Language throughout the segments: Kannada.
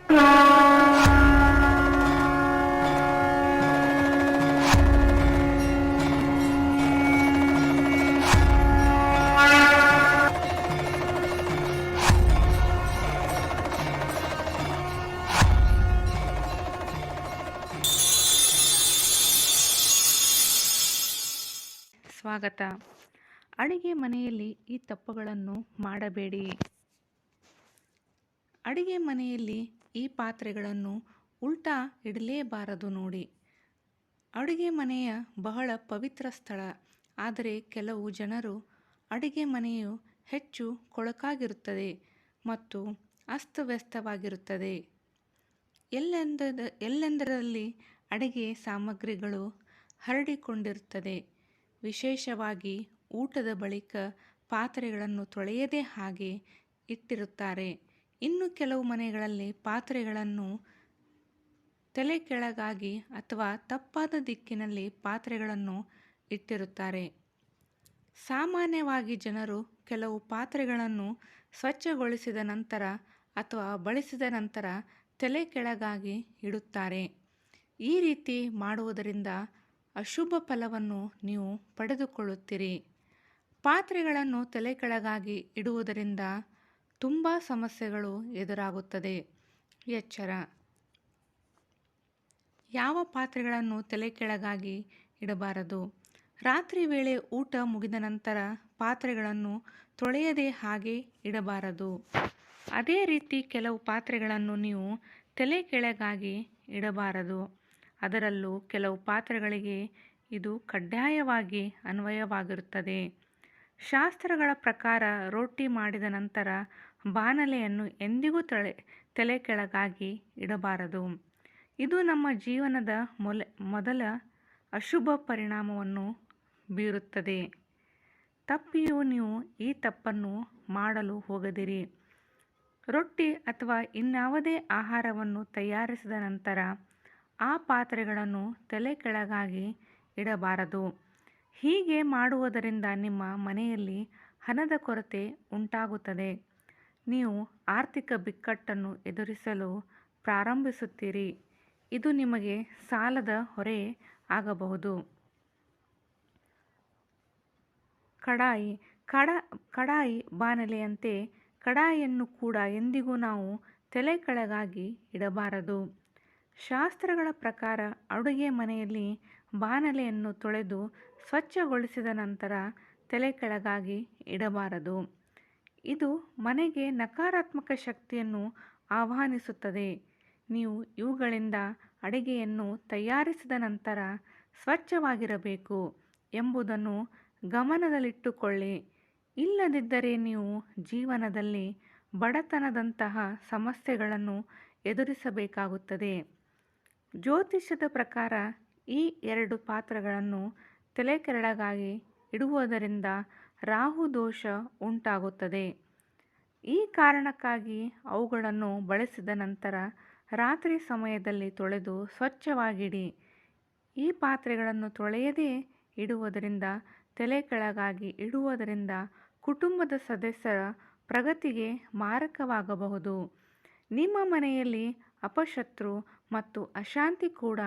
ಸ್ವಾಗತ. ಅಡಿಗೆ ಮನೆಯಲ್ಲಿ ಈ ತಪ್ಪುಗಳನ್ನು ಮಾಡಬೇಡಿ. ಅಡಿಗೆ ಮನೆಯಲ್ಲಿ ಈ ಪಾತ್ರೆಗಳನ್ನು ಉಲ್ಟಾ ಇಡಲೇಬಾರದು ನೋಡಿ. ಅಡುಗೆ ಮನೆಯ ಬಹಳ ಪವಿತ್ರ ಸ್ಥಳ. ಆದರೆ ಕೆಲವು ಜನರು ಅಡಿಗೆ ಮನೆಯು ಹೆಚ್ಚು ಕೊಳಕಾಗಿರುತ್ತದೆ ಮತ್ತು ಅಸ್ತವ್ಯಸ್ತವಾಗಿರುತ್ತದೆ. ಎಲ್ಲೆಂದರಲ್ಲಿ ಅಡಿಗೆ ಸಾಮಗ್ರಿಗಳು ಹರಡಿಕೊಂಡಿರುತ್ತದೆ. ವಿಶೇಷವಾಗಿ ಊಟದ ಬಳಿಕ ಪಾತ್ರೆಗಳನ್ನು ತೊಳೆಯದೆ ಹಾಗೆ ಇಟ್ಟಿರುತ್ತಾರೆ. ಇನ್ನು ಕೆಲವು ಮನೆಗಳಲ್ಲಿ ಪಾತ್ರೆಗಳನ್ನು ತಲೆ ಕೆಳಗಾಗಿ ಅಥವಾ ತಪ್ಪಾದ ದಿಕ್ಕಿನಲ್ಲಿ ಪಾತ್ರೆಗಳನ್ನು ಇಟ್ಟಿರುತ್ತಾರೆ. ಸಾಮಾನ್ಯವಾಗಿ ಜನರು ಕೆಲವು ಪಾತ್ರೆಗಳನ್ನು ಸ್ವಚ್ಛಗೊಳಿಸಿದ ನಂತರ ಅಥವಾ ಬಳಸಿದ ನಂತರ ತಲೆ ಕೆಳಗಾಗಿ ಇಡುತ್ತಾರೆ. ಈ ರೀತಿ ಮಾಡುವುದರಿಂದ ಅಶುಭ ಫಲವನ್ನು ನೀವು ಪಡೆದುಕೊಳ್ಳುತ್ತೀರಿ. ಪಾತ್ರೆಗಳನ್ನು ತಲೆ ಕೆಳಗಾಗಿ ಇಡುವುದರಿಂದ ತುಂಬ ಸಮಸ್ಯೆಗಳು ಎದುರಾಗುತ್ತದೆ. ಎಚ್ಚರ: ಯಾವ ಪಾತ್ರೆಗಳನ್ನು ತಲೆ ಕೆಳಗಾಗಿ ಇಡಬಾರದು. ರಾತ್ರಿ ವೇಳೆ ಊಟ ಮುಗಿದ ನಂತರ ಪಾತ್ರೆಗಳನ್ನು ತೊಳೆಯದೆ ಹಾಗೆ ಇಡಬಾರದು. ಅದೇ ರೀತಿ ಕೆಲವು ಪಾತ್ರೆಗಳನ್ನು ನೀವು ತಲೆ ಕೆಳಗಾಗಿ ಇಡಬಾರದು. ಅದರಲ್ಲೂ ಕೆಲವು ಪಾತ್ರೆಗಳಿಗೆ ಇದು ಕಡ್ಡಾಯವಾಗಿ ಅನ್ವಯವಾಗಿರುತ್ತದೆ. ಶಾಸ್ತ್ರಗಳ ಪ್ರಕಾರ ರೊಟ್ಟಿ ಮಾಡಿದ ನಂತರ ಬಾಣಲೆಯನ್ನು ಎಂದಿಗೂ ತಲೆ ಕೆಳಗಾಗಿ ಇಡಬಾರದು. ಇದು ನಮ್ಮ ಜೀವನದ ಮೊದಲ ಅಶುಭ ಪರಿಣಾಮವನ್ನು ಬೀರುತ್ತದೆ. ತಪ್ಪಿಯೂ ನೀವು ಈ ತಪ್ಪನ್ನು ಮಾಡಲು ಹೋಗದಿರಿ. ರೊಟ್ಟಿ ಅಥವಾ ಇನ್ಯಾವುದೇ ಆಹಾರವನ್ನು ತಯಾರಿಸಿದ ನಂತರ ಆ ಪಾತ್ರೆಗಳನ್ನು ತಲೆ ಕೆಳಗಾಗಿ ಇಡಬಾರದು. ಹೀಗೆ ಮಾಡುವುದರಿಂದ ನಿಮ್ಮ ಮನೆಯಲ್ಲಿ ಹಣದ ಕೊರತೆ ಉಂಟಾಗುತ್ತದೆ. ನೀವು ಆರ್ಥಿಕ ಬಿಕ್ಕಟ್ಟನ್ನು ಎದುರಿಸಲು ಪ್ರಾರಂಭಿಸುತ್ತೀರಿ. ಇದು ನಿಮಗೆ ಸಾಲದ ಹೊರೆ ಆಗಬಹುದು. ಕಡಾಯಿ ಬಾಣಲೆಯಂತೆ ಕಡಾಯಿಯನ್ನು ಕೂಡ ಎಂದಿಗೂ ನಾವು ತಲೆ ಕೆಳಗಾಗಿ ಇಡಬಾರದು. ಶಾಸ್ತ್ರಗಳ ಪ್ರಕಾರ ಅಡುಗೆ ಮನೆಯಲ್ಲಿ ಬಾಣಲೆಯನ್ನು ತೊಳೆದು ಸ್ವಚ್ಛಗೊಳಿಸಿದ ನಂತರ ತಲೆ ಕೆಳಗಾಗಿ ಇಡಬಾರದು. ಇದು ಮನೆಗೆ ನಕಾರಾತ್ಮಕ ಶಕ್ತಿಯನ್ನು ಆಹ್ವಾನಿಸುತ್ತದೆ. ನೀವು ಇವುಗಳಿಂದ ಅಡಿಗೆಯನ್ನು ತಯಾರಿಸಿದ ನಂತರ ಸ್ವಚ್ಛವಾಗಿರಬೇಕು ಎಂಬುದನ್ನು ಗಮನದಲ್ಲಿಟ್ಟುಕೊಳ್ಳಿ. ಇಲ್ಲದಿದ್ದರೆ ನೀವು ಜೀವನದಲ್ಲಿ ಬಡತನದಂತಹ ಸಮಸ್ಯೆಗಳನ್ನು ಎದುರಿಸಬೇಕಾಗುತ್ತದೆ. ಜ್ಯೋತಿಷ್ಯದ ಪ್ರಕಾರ ಈ 2 ಪಾತ್ರೆಗಳನ್ನು ತಲೆ ಕೆಳಗಾಗಿ ಇಡುವುದರಿಂದ ರಾಹು ದೋಷ ಉಂಟಾಗುತ್ತದೆ. ಈ ಕಾರಣಕ್ಕಾಗಿ ಅವುಗಳನ್ನು ಬಳಸಿದ ನಂತರ ರಾತ್ರಿ ಸಮಯದಲ್ಲಿ ತೊಳೆದು ಸ್ವಚ್ಛವಾಗಿಡಿ. ಈ ಪಾತ್ರೆಗಳನ್ನು ತೊಳೆಯದೇ ಇಡುವುದರಿಂದ ತಲೆ ಕೆಳಗಾಗಿ ಇಡುವುದರಿಂದ ಕುಟುಂಬದ ಸದಸ್ಯರ ಪ್ರಗತಿಗೆ ಮಾರಕವಾಗಬಹುದು. ನಿಮ್ಮ ಮನೆಯಲ್ಲಿ ಅಪಶತ್ರು ಮತ್ತು ಅಶಾಂತಿ ಕೂಡ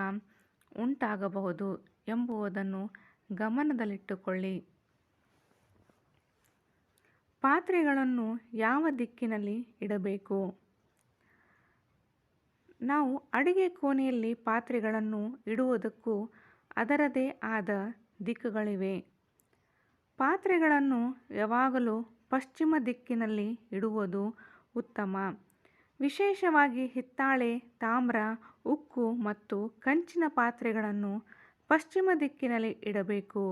ಉಂಟಾಗಬಹುದು ಎಂಬುದನ್ನು ಗಮನದಲ್ಲಿಟ್ಟುಕೊಳ್ಳಿ. ಪಾತ್ರೆಗಳನ್ನು ಯಾವ ದಿಕ್ಕಿನಲ್ಲಿ ಇಡಬೇಕು? ನಾವು ಅಡಿಗೆ ಕೋಣೆಯಲ್ಲಿ ಪಾತ್ರೆಗಳನ್ನು ಇಡುವುದಕ್ಕೂ ಅದರದೇ ಆದ ದಿಕ್ಕುಗಳಿವೆ. ಪಾತ್ರೆಗಳನ್ನು ಯಾವಾಗಲೂ ಪಶ್ಚಿಮ ದಿಕ್ಕಿನಲ್ಲಿ ಇಡುವುದು ಉತ್ತಮ. ವಿಶೇಷವಾಗಿ ಹಿತ್ತಾಳೆ, ತಾಮ್ರ, ಉಕ್ಕು ಮತ್ತು ಕಂಚಿನ ಪಾತ್ರೆಗಳನ್ನು ಪಶ್ಚಿಮ ದಿಕ್ಕಿನಲ್ಲಿ ಇಡಬೇಕು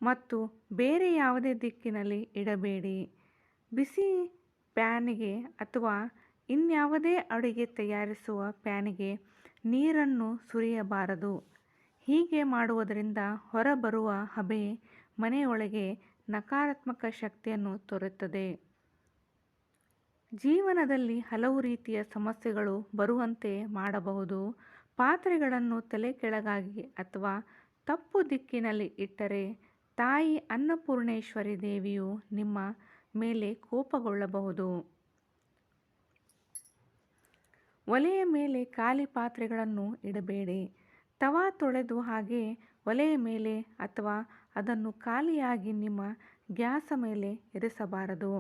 ಮತ್ತು ಬೇರೆ ಯಾವುದೇ ದಿಕ್ಕಿನಲ್ಲಿ ಇಡಬೇಡಿ. ಬಿಸಿ ಪ್ಯಾನಿಗೆ ಅಥವಾ ಇನ್ಯಾವುದೇ ಅಡುಗೆ ತಯಾರಿಸುವ ಪ್ಯಾನಿಗೆ ನೀರನ್ನು ಸುರಿಯಬಾರದು. ಹೀಗೆ ಮಾಡುವುದರಿಂದ ಹೊರಬರುವ ಹಬೆ ಮನೆಯೊಳಗೆ ನಕಾರಾತ್ಮಕ ಶಕ್ತಿಯನ್ನು ತರುತ್ತದೆ. ಜೀವನದಲ್ಲಿ ಹಲವು ರೀತಿಯ ಸಮಸ್ಯೆಗಳು ಬರುವಂತೆ ಮಾಡಬಹುದು. ಪಾತ್ರೆಗಳನ್ನು ತಲೆ ಕೆಳಗಾಗಿ ಅಥವಾ ತಪ್ಪು ದಿಕ್ಕಿನಲ್ಲಿ ಇಟ್ಟರೆ ತಾಯಿ ಅನ್ನಪೂರ್ಣೇಶ್ವರಿ ದೇವಿಯು ನಿಮ್ಮ ಮೇಲೆ ಕೋಪಗೊಳ್ಳಬಹುದು. ಒಲೆಯ ಮೇಲೆ ಖಾಲಿ ಪಾತ್ರೆಗಳನ್ನು ಇಡಬೇಡಿ. ತವಾ ತೊಳೆದು ಹಾಗೆ ಒಲೆಯ ಮೇಲೆ ಅಥವಾ ಅದನ್ನು ಖಾಲಿಯಾಗಿ ನಿಮ್ಮ ಗ್ಯಾಸ್ ಮೇಲೆ ಇರಿಸಬಾರದು.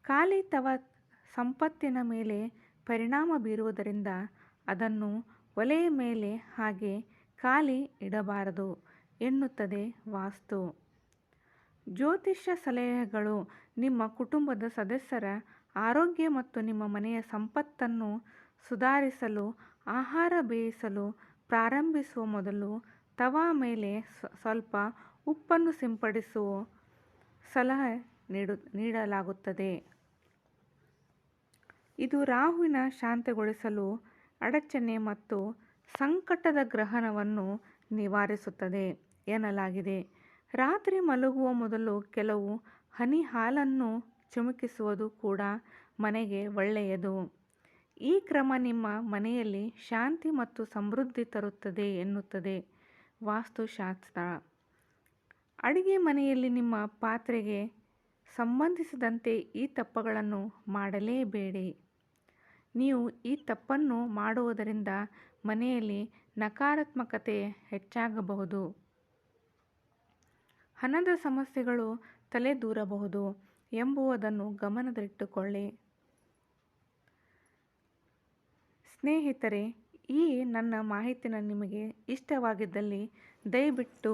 ಖಾಲಿ ತವಾ ಸಂಪತ್ತಿನ ಮೇಲೆ ಪರಿಣಾಮ ಬೀರುವುದರಿಂದ ಅದನ್ನು ಒಲೆಯ ಮೇಲೆ ಹಾಗೆ ಖಾಲಿ ಇಡಬಾರದು ಎನ್ನುತ್ತದೆ ವಾಸ್ತು. ಜ್ಯೋತಿಷ್ಯ ಸಲಹೆಗಳು ನಿಮ್ಮ ಕುಟುಂಬದ ಸದಸ್ಯರ ಆರೋಗ್ಯ ಮತ್ತು ನಿಮ್ಮ ಮನೆಯ ಸಂಪತ್ತನ್ನು ಸುಧಾರಿಸಲು ಆಹಾರ ಬೇಯಿಸಲು ಪ್ರಾರಂಭಿಸುವ ಮೊದಲು ತವಾ ಮೇಲೆ ಸ್ವಲ್ಪ ಉಪ್ಪನ್ನು ಸಿಂಪಡಿಸುವ ಸಲಹೆ ನೀಡಲಾಗುತ್ತದೆ. ಇದು ರಾಹುವಿನ ಶಾಂತಗೊಳಿಸಲು ಅಡಚಣೆ ಮತ್ತು ಸಂಕಟದ ಗ್ರಹಣವನ್ನು ನಿವಾರಿಸುತ್ತದೆ ಎನ್ನಲಾಗಿದೆ. ರಾತ್ರಿ ಮಲಗುವ ಮೊದಲು ಕೆಲವು ಹನಿ ಹಾಲನ್ನು ಚಿಮುಕಿಸುವುದು ಕೂಡ ಮನೆಗೆ ಒಳ್ಳೆಯದು. ಈ ಕ್ರಮ ನಿಮ್ಮ ಮನೆಯಲ್ಲಿ ಶಾಂತಿ ಮತ್ತು ಸಮೃದ್ಧಿ ತರುತ್ತದೆ ಎನ್ನುತ್ತದೆ ವಾಸ್ತುಶಾಸ್ತ್ರ. ಅಡಿಗೆ ಮನೆಯಲ್ಲಿ ನಿಮ್ಮ ಪಾತ್ರೆಗೆ ಸಂಬಂಧಿಸಿದಂತೆ ಈ ತಪ್ಪುಗಳನ್ನು ಮಾಡಲೇಬೇಡಿ. ನೀವು ಈ ತಪ್ಪನ್ನು ಮಾಡುವುದರಿಂದ ಮನೆಯಲ್ಲಿ ನಕಾರಾತ್ಮಕತೆ ಹೆಚ್ಚಾಗಬಹುದು, ಹಣದ ಸಮಸ್ಯೆಗಳು ತಲೆದೂರಬಹುದು ಎಂಬುದನ್ನು ಗಮನದಲ್ಲಿಟ್ಟುಕೊಳ್ಳಿ. ಸ್ನೇಹಿತರೆ, ಈ ನನ್ನ ಮಾಹಿತಿ ನಿಮಗೆ ಇಷ್ಟವಾಗಿದ್ದಲ್ಲಿ ದಯವಿಟ್ಟು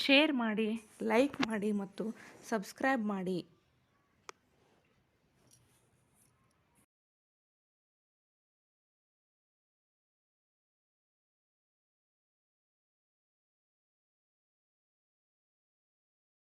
ಶೇರ್ ಮಾಡಿ, ಲೈಕ್ ಮಾಡಿ ಮತ್ತು ಸಬ್ಸ್ಕ್ರೈಬ್ ಮಾಡಿ.